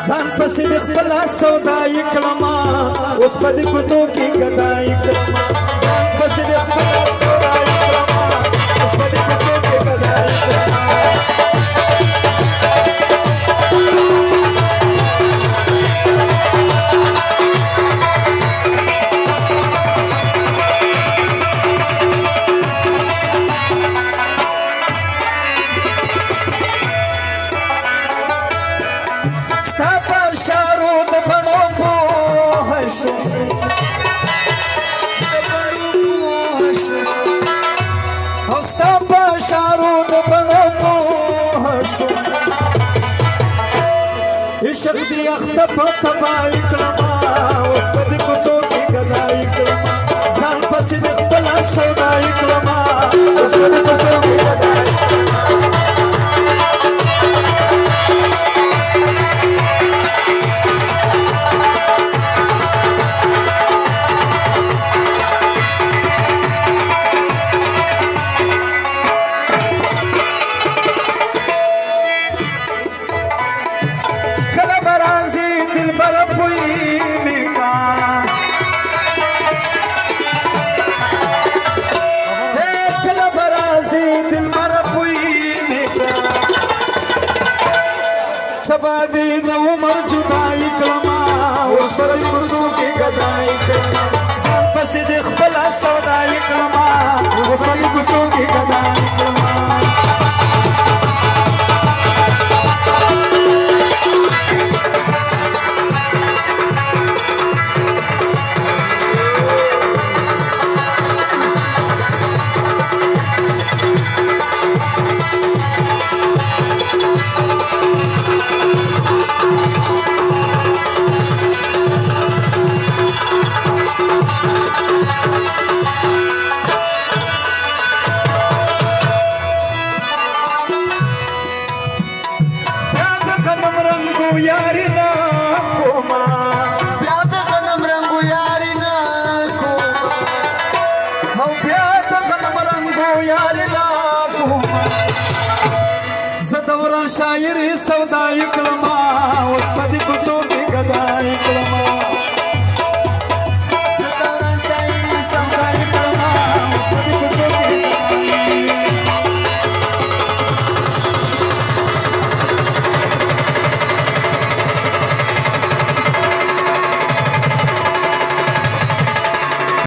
ځان پسې د خپله سودایي کړمه اوس په دې کوڅو کې ګدایي کړمه ځان پسې د خپله سودایي کړمه اوس په دې کوڅو کې ګدایي کړمه ستا په اشارو د بڼو پوه شوم او ستا په اشارو د بڼو پوه شوم عشق دې اخته په تباهي کړمه اوس په دې کوڅو کې ګدایي کړمه ځان پسې د خپله سودایي کړمه اوس په دې کوڅو کې ګدایي کړمه سبا دې د عمر جدایي کړمه اوس په دې کوڅو کې ګدایي کړمه ځان پسې د خپله سودایي کړمه اوس په دې کوڅو کې ګدایي کړمه یاری نا کوما بیا د غنم رنگو یاری نا کوما او بیا د غنم رنگو یاری نا کوما زه دوران شاعري سودایي کړمه اوس په دې کوڅو کې ګدایي کړمه